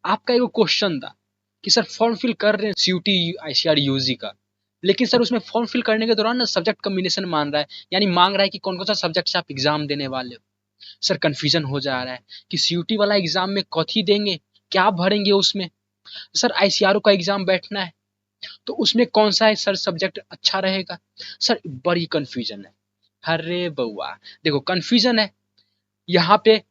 आपका एक क्वेश्चन था कि सर फॉर्म फिल कर रहे हैं सीयूटी आईसीआर यूजी का, लेकिन सर उसमें फॉर्म फिल करने के दौरान ना सब्जेक्ट कॉम्बिनेशन मान रहा है, यानी मांग रहा है कि कौन कौन सा सब्जेक्ट से आप एग्जाम देने वाले हो। सर कंफ्यूजन हो जा रहा है कि सीयूटी वाला एग्जाम में कथी देंगे, क्या भरेंगे उसमें। सर आईसीआर का एग्जाम बैठना है तो उसमें कौन सा है सर सब्जेक्ट अच्छा रहेगा। सर बड़ी कंफ्यूजन है। अरे बउआ देखो कंफ्यूजन है, यहाँ पे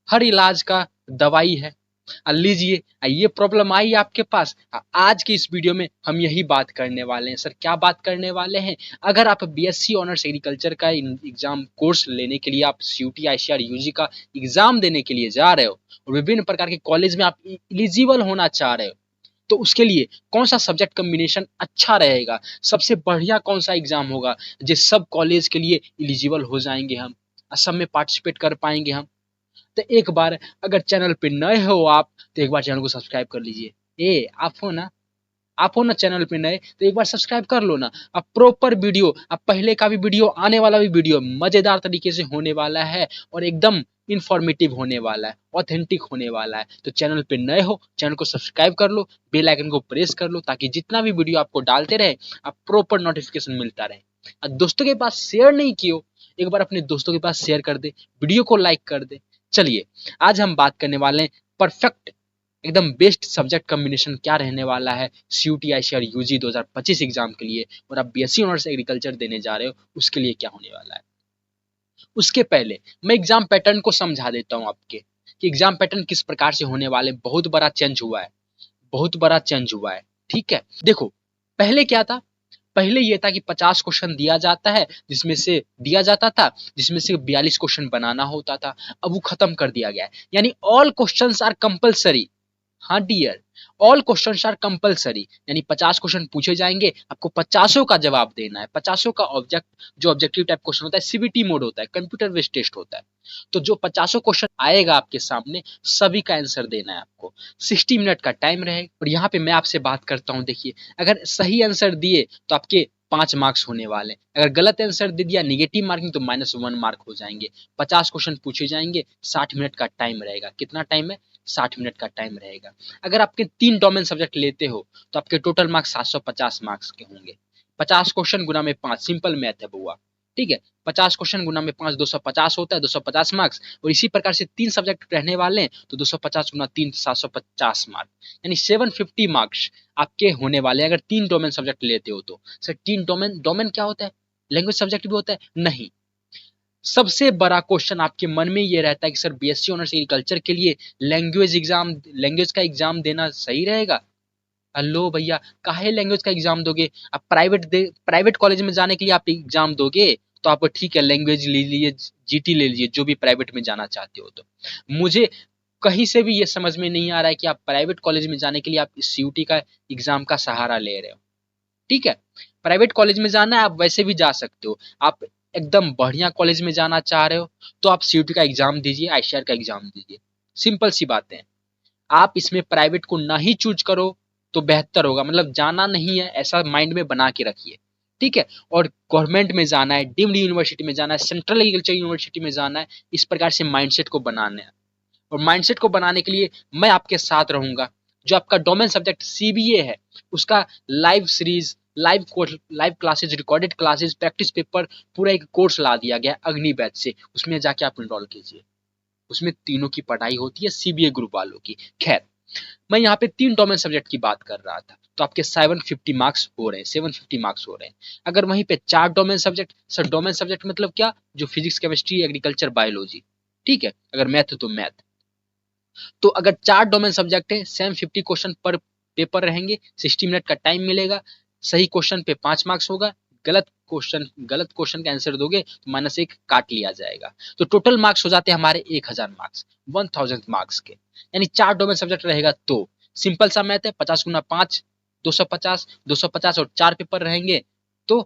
हर इलाज का दवाई है। लीजिए ये प्रॉब्लम आई आपके पास, आज की इस वीडियो में हम यही बात करने वाले हैं। सर क्या बात करने वाले हैं, अगर आप बीएससी ऑनर्स एग्रीकल्चर का एग्जाम कोर्स लेने के लिए आप सीयूटी आईसीआर यूजी का एग्जाम देने के लिए जा रहे हो और विभिन्न प्रकार के कॉलेज में आप एलिजिबल होना चाह रहे हो, तो उसके लिए कौन सा सब्जेक्ट कॉम्बिनेशन अच्छा रहेगा, सबसे बढ़िया कौन सा एग्जाम होगा जिस सब कॉलेज के लिए एलिजिबल हो जाएंगे हम, सब में पार्टिसिपेट कर पाएंगे हम। तो एक बार अगर चैनल पे नए हो आप तो एक बार चैनल को सब्सक्राइब कर लीजिए। आप हो ना चैनल पे नए तो एक बार सब्सक्राइब कर लो ना। अब प्रॉपर वीडियो, अब पहले का भी वीडियो, आने वाला भी वीडियो मजेदार तरीके से होने वाला है और एकदम इंफॉर्मेटिव होने वाला है, ऑथेंटिक होने वाला है। तो चैनल पे नए हो चैनल को सब्सक्राइब कर लो, बेल आइकन को प्रेस कर लो, ताकि जितना भी वीडियो आपको डालते रहे आप प्रॉपर नोटिफिकेशन मिलता रहे। और दोस्तों के पास शेयर नहीं किए, एक बार अपने दोस्तों के पास शेयर कर दे, वीडियो को लाइक कर दे। चलिए आज हम बात करने वाले हैं परफेक्ट एकदम बेस्ट सब्जेक्ट कॉम्बिनेशन क्या रहने वाला है सीयूटी आईसीआर यूजी 2025 एग्जाम के लिए, और आप बीएससी ऑनर्स एग्रीकल्चर देने जा रहे हो उसके लिए क्या होने वाला है। उसके पहले मैं एग्जाम पैटर्न को समझा देता हूं आपके कि एग्जाम पैटर्न किस प्रकार से होने वाले। बहुत बड़ा चेंज हुआ है, बहुत बड़ा चेंज हुआ है। ठीक है, देखो पहले क्या था, पहले ये था कि 50 क्वेश्चन दिया जाता है, जिसमें से 42 क्वेश्चन बनाना होता था। अब वो खत्म कर दिया गया है, यानी ऑल क्वेश्चंस आर कंपलसरी। हाँ dear, all questions are compulsory, यानी 50 क्वेश्चन पूछे जाएंगे, आपको 50 का जवाब देना है। 50 का ऑब्जेक्ट जो ऑब्जेक्टिव टाइप क्वेश्चन होता है, सीबीटी मोड होता है, कंप्यूटर बेस्ड टेस्ट होता है। तो जो 50 क्वेश्चन आएगा आपके सामने सभी का आंसर देना है आपको। 60 मिनट का टाइम रहेगा। और यहाँ पे मैं आपसे बात करता हूँ, देखिए अगर सही आंसर दिए तो आपके 5 मार्क्स होने वाले हैं, अगर गलत आंसर दे दिया निगेटिव मार्किंग तो -1 मार्क हो जाएंगे। 50 क्वेश्चन पूछे जाएंगे, 60 मिनट का टाइम रहेगा। कितना टाइम है, 60 मिनट का टाइम रहेगा। अगर आपके 3 डोमेन सब्जेक्ट लेते हो तो आपके टोटल मार्क्स 750 मार्क्स के होंगे। 50 क्वेश्चन गुना में 5, सिंपल मैथ है बुआ। ठीक है, 50 क्वेश्चन गुना में 5 250 होता है, 250 मार्क्स। और इसी प्रकार से 3 सब्जेक्ट रहने वाले हैं तो 250 गुना 3 750 मार्क, यानी 750 मार्क्स आपके होने वाले हैं अगर 3 डोमेन सब्जेक्ट लेते हो तो। सर 3 डोमेन, डोमेन क्या होता है, लैंग्वेज सब्जेक्ट भी होता है? नहीं। सबसे बड़ा क्वेश्चन आपके मन में ये रहता है कि सर बीएससी ऑनर्स एग्रीकल्चर के लिए लैंग्वेज का एग्जाम देना सही रहेगा। हेलो भैया, काहे लैंग्वेज का एग्जाम दोगे? आप प्राइवेट कॉलेज में जाने के लिए आप एग्जाम दोगे तो आप ठीक है लैंग्वेज ले लीजिए, जीटी ले लीजिए, जो भी प्राइवेट में जाना चाहते हो। तो मुझे कहीं से भी ये समझ में नहीं आ रहा है कि आप प्राइवेट कॉलेज में जाने के लिए आप सीयूटी का एग्जाम का सहारा ले रहे हो। ठीक है, प्राइवेट कॉलेज में जाना है आप वैसे भी जा सकते हो। आप एकदम बढ़िया कॉलेज में जाना चाह रहे हो तो आप सीयूटी का एग्जाम दीजिए, आईसीआर का एग्जाम दीजिए। सिंपल सी बातें हैं। आप इसमें प्राइवेट को ना ही चूज करो तो बेहतर होगा, मतलब जाना नहीं है ऐसा माइंड में बना के रखिए। ठीक है, और गवर्नमेंट में जाना है, डीम्ड यूनिवर्सिटी में जाना है, सेंट्रल एग्रीकल्चर यूनिवर्सिटी में जाना है, इस प्रकार से माइंडसेट को बनाना है। और माइंडसेट को बनाने के लिए मैं आपके साथ रहूंगा। जो आपका डोमेन सब्जेक्ट सीबीए है उसका live series, live course, live classes, recorded classes, practice paper, पूरा एक कोर्स ला दिया गया अग्नि बैच से, उसमें जाके आप इनरोल कीजिए। उसमें तीनों की पढ़ाई होती है सीबीए ग्रुप वालों की। खैर, मैं यहाँ पे 3 डोमेन सब्जेक्ट की बात कर रहा था तो आपके 750 मार्क्स हो रहे हैं, 750 मार्क्स हो रहे हैं। अगर वहीं पे 4 domain subject, sir domain subject मतलब क्या, जो फिजिक्स, केमिस्ट्री, एग्रीकल्चर, बायोलॉजी। ठीक है, अगर मैथ तो मैथ। तो अगर 4 डोमेन सब्जेक्ट है, 750 क्वेश्चन पर पेपर रहेंगे, 60 मिनट का टाइम मिलेगा। सही क्वेश्चन पे 5 मार्क्स होगा, गलत क्वेश्चन का आंसर दोगे तो -1 काट लिया जाएगा। तो टोटल मार्क्स हो जाते हैं हमारे 1000 मार्क्स, 1000 मार्क्स के। यानी 4 डोमेन सब्जेक्ट रहेगा तो सिंपल सा मैथ है, 50 गुना 5 250, 250 और 4 पेपर रहेंगे तो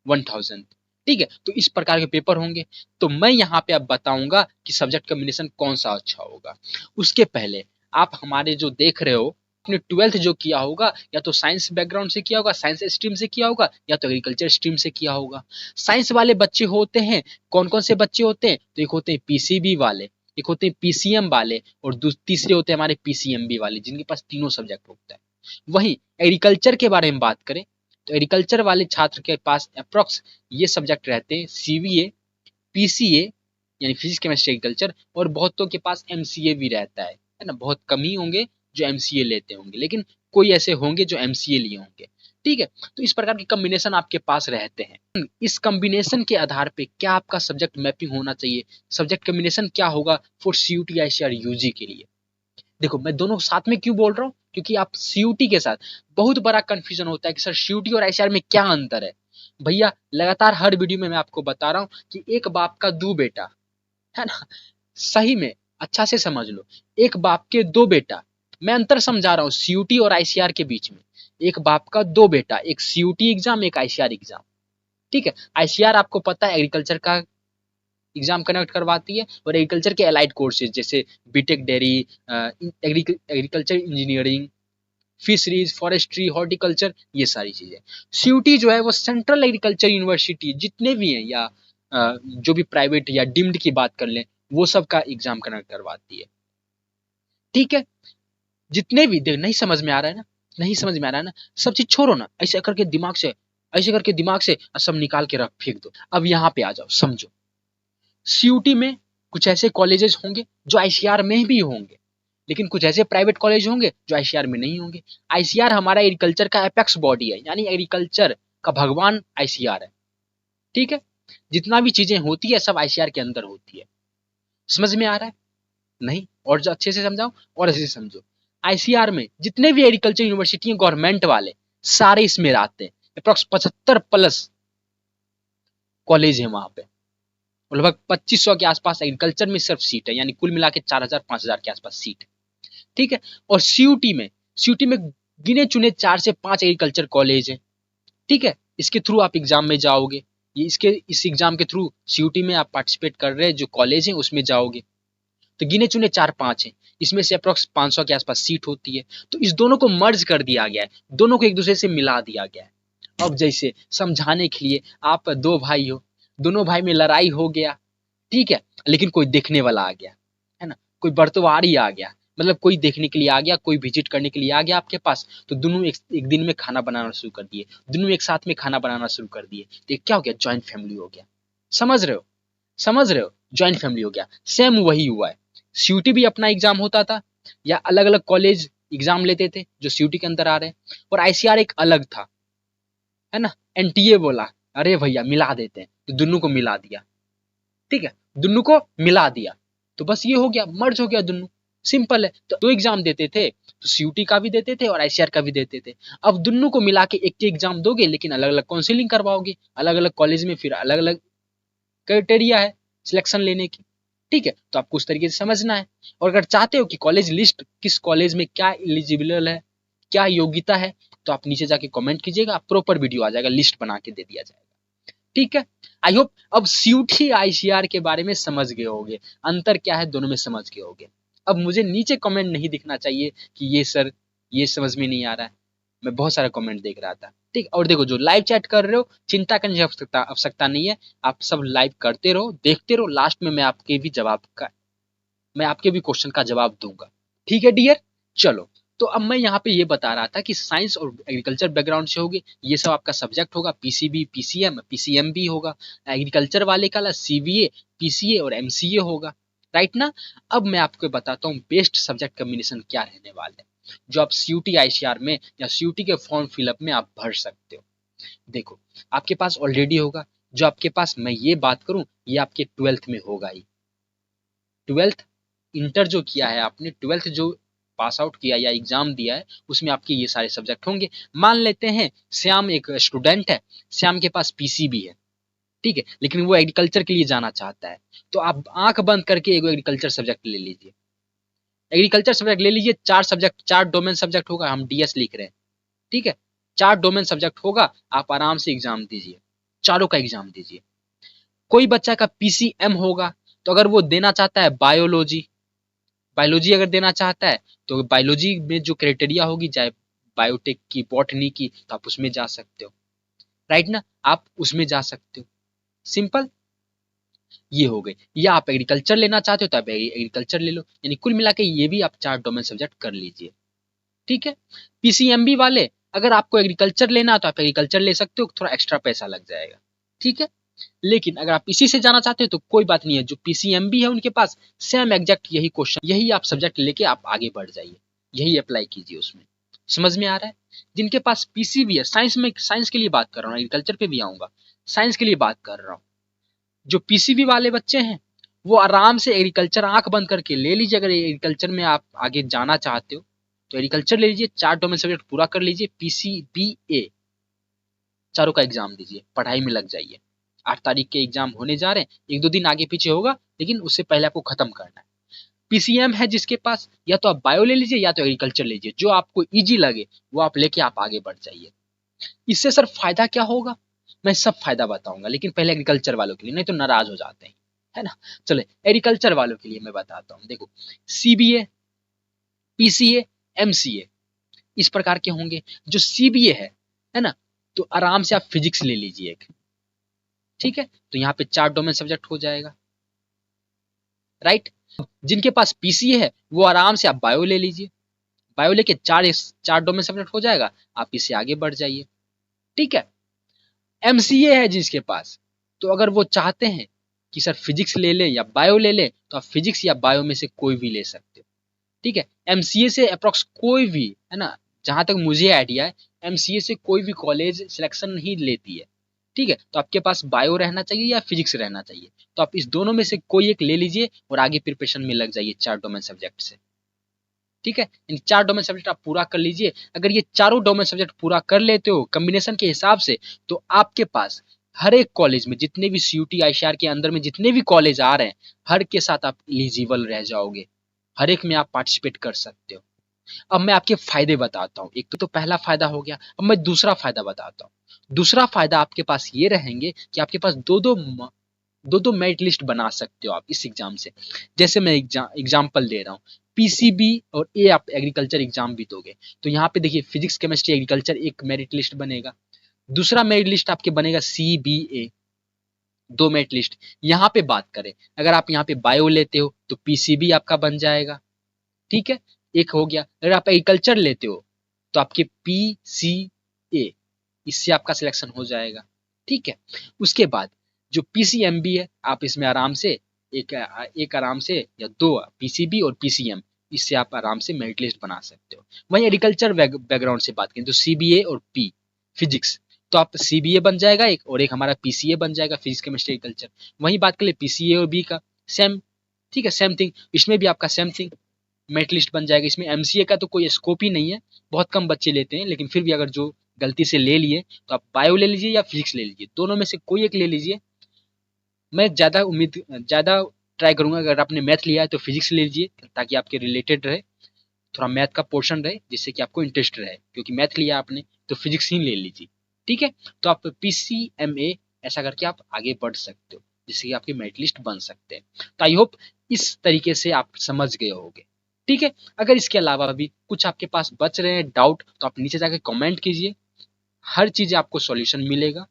1000। ठीक है, तो इस प्रकार के पेपर होंगे। तो मैं यहाँ पे अब बताऊंगा कि सब्जेक्ट कॉम्बिनेशन कौन सा अच्छा होगा। उसके पहले आप हमारे जो देख रहे हो, अपने 12th जो किया होगा या तो साइंस बैकग्राउंड से किया होगा, साइंस स्ट्रीम से किया होगा, या तो एग्रीकल्चर स्ट्रीम से किया होगा। साइंस वाले बच्चे होते हैं, कौन कौन से बच्चे होते हैं, तो एक होते हैं पीसीबी वाले, एक होते हैं पीसीएम वाले और तीसरे होते हैं हमारे पीसीएमबी वाले, जिनके पास तीनों सब्जेक्ट होता है। वहीं एग्रीकल्चर के बारे में बात करें तो एग्रीकल्चर वाले छात्र के पास अप्रोक्स ये सब्जेक्ट रहते हैं सीवीए, पीसीए यानी फिजिक्स केमिस्ट्री एग्रीकल्चर, और बहुतों के पास एमसीए भी रहता है ना। बहुत कम ही होंगे जो एमसीए लेते होंगे, लेकिन कोई ऐसे होंगे जो एमसीए लिए होंगे। ठीक है, तो इस प्रकार के कॉम्बिनेशन आपके पास रहते हैं। इस कॉम्बिनेशन के आधार पे क्या आपका सब्जेक्ट मैपिंग होना चाहिए, सब्जेक्ट कॉम्बिनेशन क्या होगा फॉर सीयूटी आईसीआर यूजी के लिए। देखो मैं दोनों साथ में क्यों बोल रहा हूँ, क्योंकि आप सीयूटी के साथ बहुत बड़ा कंफ्यूजन होता है कि सर सीयूटी और आईसीआर में क्या अंतर है। भैया लगातार हर वीडियो में मैं आपको बता रहा हूँ कि एक बाप का दो बेटा, है ना, सही में अच्छा से समझ लो, एक बाप के दो बेटा। मैं अंतर समझा रहा हूँ सीयूटी और आईसीआर के बीच में। एक बाप का दो बेटा, एक सीयूटी एग्जाम एक आईसीआर एग्जाम। ठीक है, आईसीआर आपको पता है एग्रीकल्चर का एग्जाम कनेक्ट करवाती है, और एग्रीकल्चर के अलाइड कोर्सेज जैसे BTech dairy, agriculture engineering, fisheries, forestry, horticulture, ये सारी चीजें। सीयूटी जो है वो सेंट्रल एग्रीकल्चर यूनिवर्सिटी जितने भी हैं, या जो भी प्राइवेट या डीम्ड की बात कर लें, वो सब का एग्जाम कनेक्ट करवाती है। ठीक है, जितने भी देख नहीं समझ में आ रहा है ना, नहीं समझ में आ रहा है ना, सब चीज छोड़ो ना, ऐसे करके दिमाग से, ऐसे करके दिमाग से सब निकाल के रख फेंक दो। अब यहाँ पे आ जाओ, समझो सीयूटी में कुछ ऐसे कॉलेजेस होंगे जो आईसीआर में भी होंगे, लेकिन कुछ ऐसे प्राइवेट कॉलेज होंगे जो आईसीआर में नहीं होंगे। आईसीआर हमारा एग्रीकल्चर का एपेक्स बॉडी है, यानी एग्रीकल्चर का भगवान आईसीआर है। ठीक है, जितना भी चीजें होती है सब आईसीआर के अंदर होती है। समझ में आ रहा है? नहीं, और जो अच्छे से समझाओ और अच्छे से समझो। आईसीआर में जितने भी एग्रीकल्चर यूनिवर्सिटी हैं गवर्नमेंट वाले, सारे इसमें आते हैं। अप्रोक्स 75 प्लस कॉलेज है वहां पे, लगभग 2500 के आसपास एग्रीकल्चर में सिर्फ सीट है, यानी कुल मिला के 4000 5000 के आसपास सीट है। ठीक है, और सीयूटी में गिने चुने 4 से 5 एग्रीकल्चर कॉलेज है। ठीक है, इसके थ्रू आप एग्जाम में जाओगे, ये इसके इस एग्जाम के थ्रू सीयूटी में आप पार्टिसिपेट कर रहे हैं जो कॉलेज है उसमें जाओगे। तो गिने चुने 4-5 हैं, इसमें से अप्रोक्स 500 के आसपास सीट होती है। तो इस दोनों को मर्ज कर दिया गया है, दोनों को एक दूसरे से मिला दिया गया है। अब जैसे समझाने के लिए, आप दो भाई हो, दोनों भाई में लड़ाई हो गया, ठीक है, लेकिन कोई देखने वाला आ गया, है ना, कोई बर्तवारी आ गया, मतलब कोई देखने के लिए आ गया, कोई विजिट करने के लिए आ गया आपके पास, तो दोनों एक दिन में खाना बनाना शुरू कर दिए, दोनों एक साथ में खाना बनाना शुरू कर दिए, तो ये क्या हो गया, ज्वाइंट फैमिली हो गया। समझ रहे हो, समझ रहे हो, ज्वाइंट फैमिली हो गया। सेम वही हुआ है, सीयूटी भी अपना एग्जाम होता था, या अलग अलग कॉलेज एग्जाम लेते थे जो सीयूटी के अंदर आ रहे हैं, और आईसीआर एक अलग था, है ना। एनटीए बोला अरे भैया मिला देते हैं, तो दोनों को मिला दिया। ठीक है, दोनों को मिला दिया, तो बस ये हो गया, मर्ज हो गया दोनों। सिंपल है, तो दो एग्जाम देते थे, तो सीयूटी का भी देते थे और आईसीआर का भी देते थे। अब दोनों को मिला के एक एग्जाम दोगे, लेकिन अलग अलग काउंसिलिंग करवाओगे, अलग अलग कॉलेज में फिर अलग अलग क्राइटेरिया है सिलेक्शन लेने की। ठीक है, तो आपको उस तरीके से समझना है। और अगर चाहते हो कि कॉलेज लिस्ट किस कॉलेज में क्या एलिजिबल है, क्या योग्यता है, तो आप नीचे जाके कमेंट कीजिएगा, प्रॉपर वीडियो आ जाएगा, लिस्ट बना के दे दिया जाएगा। ठीक है, आई होप अब सीयूटी आईसीआर के बारे में समझ गए होगे, अंतर क्या है दोनों में समझ गए होगे। अब मुझे नीचे कमेंट नहीं दिखना चाहिए कि ये सर ये समझ में नहीं आ रहा है, मैं बहुत सारा कमेंट देख रहा था। ठीक, और देखो जो लाइव चैट कर रहे हो चिंता करने की आवश्यकता नहीं है, आप सब लाइव करते रहो, देखते रहो, लास्ट में मैं आपके भी क्वेश्चन का जवाब दूंगा। ठीक है डियर, चलो। तो अब मैं यहाँ पे ये बता रहा था कि साइंस और एग्रीकल्चर बैकग्राउंड से होगे, ये सब आपका सब्जेक्ट होगा, पीसीबी, पीसीएम, पीसीएमबी होगा, एग्रीकल्चर वाले का सीवीए, पीसीए और एमसीए होगा, राइट ना। अब मैं आपको बताता हूँ बेस्ट सब्जेक्ट कॉम्बिनेशन क्या रहने वाले हैं, जो आप सीयूटी आईसीआर में या सीयूटी के फॉर्म फिलअप में आप भर सकते हो। देखो आपके पास ऑलरेडी होगा, जो आपके पास मैं ये बात करूं ये आपके 12th में होगा ही। 12th इंटर जो किया है आपने, 12th जो पास आउट किया या एग्जाम दिया है, उसमें आपके ये सारे सब्जेक्ट होंगे। मान लेते हैं श्याम एक स्टूडेंट है, श्याम के पास पीसीबी है, ठीक है, लेकिन वो एग्रीकल्चर के लिए जाना चाहता है, तो आप आंख बंद करके एक एग्रीकल्चर सब्जेक्ट ले लीजिए। एग्रीकल्चर सब्जेक्ट ले लीजिए, 4 सब्जेक्ट, 4 डोमेन सब्जेक्ट होगा, हम डीएस लिख रहे हैं, ठीक है, 4 डोमेन सब्जेक्ट होगा, आप आराम से एग्जाम दीजिए, चारों का एग्जाम दीजिए। कोई बच्चा का पीसीएम होगा, तो अगर वो देना चाहता है बायोलॉजी, बायोलॉजी अगर देना चाहता है, तो बायोलॉजी में जो क्राइटेरिया होगी, चाहे बायोटेक की, बॉटनी की, तो आप उसमें जा सकते हो, राइट ना, आप उसमें जा सकते हो, सिंपल। ये हो गई। या आप एग्रीकल्चर लेना चाहते हो तो आप एग्रीकल्चर ले लो, यानी कुल मिला के ये भी आप 4 डोमेन सब्जेक्ट कर लीजिए। ठीक है। पीसीएमबी वाले अगर आपको एग्रीकल्चर लेना है तो आप एग्रीकल्चर ले सकते हो, थोड़ा एक्स्ट्रा पैसा लग जाएगा। ठीक है। लेकिन अगर आप इसी से जाना चाहते हो तो कोई बात नहीं है, जो पीसीएमबी है उनके पास सेम एग्जैक्ट यही क्वेश्चन, यही आप सब्जेक्ट लेके आप आगे बढ़ जाइए, यही अप्लाई कीजिए उसमें। समझ में आ रहा है? जिनके पास पीसीबी है, साइंस में, साइंस के लिए बात कर रहा हूँ, एग्रीकल्चर पे भी आऊंगा, साइंस के लिए बात कर रहा हूँ। जो पीसीबी वाले बच्चे हैं वो आराम से एग्रीकल्चर आंख बंद करके ले लीजिए। अगर एग्रीकल्चर में आप आगे जाना चाहते हो तो एग्रीकल्चर ले लीजिए, 4 डोमेन सब्जेक्ट पूरा कर लीजिए, पीसीबीए चारों का एग्जाम दीजिए, पढ़ाई में लग जाइए। 8 तारीख के एग्जाम होने जा रहे हैं, 1-2 दिन आगे पीछे होगा, लेकिन उससे पहले आपको खत्म करना है। पीसीएम है जिसके पास, या तो आप बायो ले लीजिए या तो एग्रीकल्चर लीजिए, जो आपको इजी लगे वो आप लेके आप आगे बढ़ जाइए। इससे सर फायदा क्या होगा? मैं सब फायदा बताऊंगा, लेकिन पहले एग्रीकल्चर वालों के लिए, नहीं तो नाराज हो जाते हैं, है ना। चले एग्रीकल्चर वालों के लिए मैं बताता हूँ। देखो, सीबीए, पीसीए, एमसीए इस प्रकार के होंगे। जो सीबीए है ना, तो आराम से आप फिजिक्स ले लीजिए एक। ठीक है, तो यहाँ पे 4 डोमेन सब्जेक्ट हो जाएगा, राइट। जिनके पास पीसीए है वो आराम से आप बायो ले लीजिए, बायो लेके 4 डोमेन सब्जेक्ट हो जाएगा, आप इससे आगे बढ़ जाइए। ठीक है। एमसीए है जिसके पास, तो अगर वो चाहते हैं कि सर फिजिक्स ले ले या बायो ले ले, तो आप फिजिक्स या बायो में से कोई भी ले सकते हो। ठीक है। एमसीए से अप्रोक्स कोई भी, है ना, जहां तक मुझे आइडिया है, एमसीए से कोई भी कॉलेज सिलेक्शन नहीं लेती है। ठीक है, तो आपके पास बायो रहना चाहिए या फिजिक्स रहना चाहिए, तो आप इस दोनों में से कोई एक ले लीजिए और आगे प्रिपरेशन में लग जाइए 4 डोमेन सब्जेक्ट से। ठीक है, इन 4 डोमेन सब्जेक्ट आप पूरा कर लीजिए। अगर ये चारों डोमेन सब्जेक्ट पूरा कर लेते हो कॉम्बिनेशन के हिसाब से, तो आपके पास हर एक कॉलेज में, जितने भी सीयूटी आईसीआर के अंदर में जितने भी कॉलेज आ रहे हैं, हर के साथ आप एलिजिबल रह जाओगे, हर एक में आप पार्टिसिपेट कर सकते हो। अब मैं आपके फायदे बताता हूँ। एक तो पहला फायदा हो गया, अब मैं दूसरा फायदा बताता हूँ। दूसरा फायदा आपके पास ये रहेंगे कि आपके पास दो दो मेरिट लिस्ट बना सकते हो आप इस एग्जाम से। जैसे मैं एग्जाम्पल दे रहा हूँ, पीसीबी और ए आप एग्रीकल्चर एग्जाम भी दोगे, तो यहाँ पे देखिए फिजिक्स केमिस्ट्री एग्रीकल्चर एक मेरिट लिस्ट बनेगा, दूसरा मेरिट लिस्ट आपके बनेगा सीबीए, 2 मेरिट लिस्ट। यहाँ पे बात करें, अगर आप यहाँ पे बायो लेते हो तो पीसीबी आपका बन जाएगा। ठीक है, एक हो गया। अगर आप एग्रीकल्चर लेते हो तो आपके पीसीए, इससे आपका सिलेक्शन हो जाएगा। ठीक है। उसके बाद जो पीसीएमबी है, आप इसमें आराम से एक आराम से या 2 पीसीबी और पीसीएम, इससे आप आराम से मेरिट लिस्ट बना सकते हो। वहीं एग्रीकल्चर बैकग्राउंड से बात करें तो सीबीए और पी फिजिक्स, तो आप सीबीए बन जाएगा एक, और एक हमारा पीसीए बन जाएगा, फिजिक्स केमिस्ट्री एग्रीकल्चर। वहीं बात कर ले पीसीए और बी का, सेम। ठीक है, सेम थिंग, इसमें भी आपका सेम थिंग मेरिट लिस्ट बन जाएगा। इसमें एमसीए का तो कोई स्कोप ही नहीं है, बहुत कम बच्चे लेते हैं, लेकिन फिर भी अगर जो गलती से ले लिए तो आप बायो ले लीजिए या फिजिक्स ले लीजिए, दोनों में से कोई एक ले लीजिए। मैं ज़्यादा ट्राई करूंगा, अगर आपने मैथ लिया है तो फिजिक्स ले लीजिए, ताकि आपके रिलेटेड रहे, थोड़ा मैथ का पोर्शन रहे, जिससे कि आपको इंटरेस्ट रहे, क्योंकि मैथ लिया आपने तो फिजिक्स ही ले लीजिए। ठीक है, तो आप पीसीएमए ऐसा करके आप आगे बढ़ सकते हो, जिससे कि आपके मेरिट लिस्ट बन सकते हैं। तो आई होप इस तरीके से आप समझ गए होंगे। ठीक है, अगर इसके अलावा भी कुछ आपके पास बच रहे हैं डाउट, तो आप नीचे जाके कमेंट कीजिए, हर चीज आपको सॉल्यूशन मिलेगा।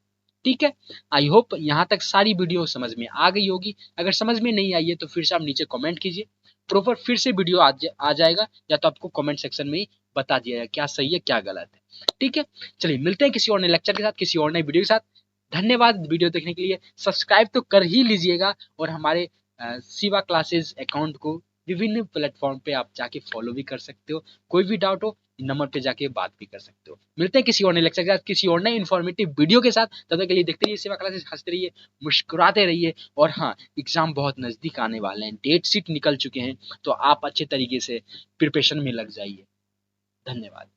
ठीक है, आई होप यहाँ तक सारी वीडियो समझ में आ गई होगी। अगर समझ में नहीं आई है तो फिर से आप नीचे कमेंट कीजिए, प्रॉपर फिर से वीडियो आ जाएगा, या तो आपको कमेंट सेक्शन में ही बता दिया जाएगा क्या सही है क्या गलत है। ठीक है, चलिए मिलते हैं किसी और नए लेक्चर के साथ, किसी और नई वीडियो के साथ। धन्यवाद वीडियो देखने के लिए। सब्सक्राइब तो कर ही लीजिएगा, और हमारे शिवा क्लासेस अकाउंट को विभिन्न प्लेटफॉर्म पे आप जाके फॉलो भी कर सकते हो। कोई भी डाउट हो नंबर पे जाके बात भी कर सकते हो। मिलते हैं किसी और नए लेक्चर के साथ, किसी और नए इन्फॉर्मेटिव वीडियो के साथ। तब तक के लिए देखते रहिए शिवा क्लासेस, हंसते रहिए, मुस्कुराते रहिए। और हाँ, एग्जाम बहुत नजदीक आने वाले हैं, डेट शीट निकल चुके हैं, तो आप अच्छे तरीके से प्रिपरेशन में लग जाइए। धन्यवाद।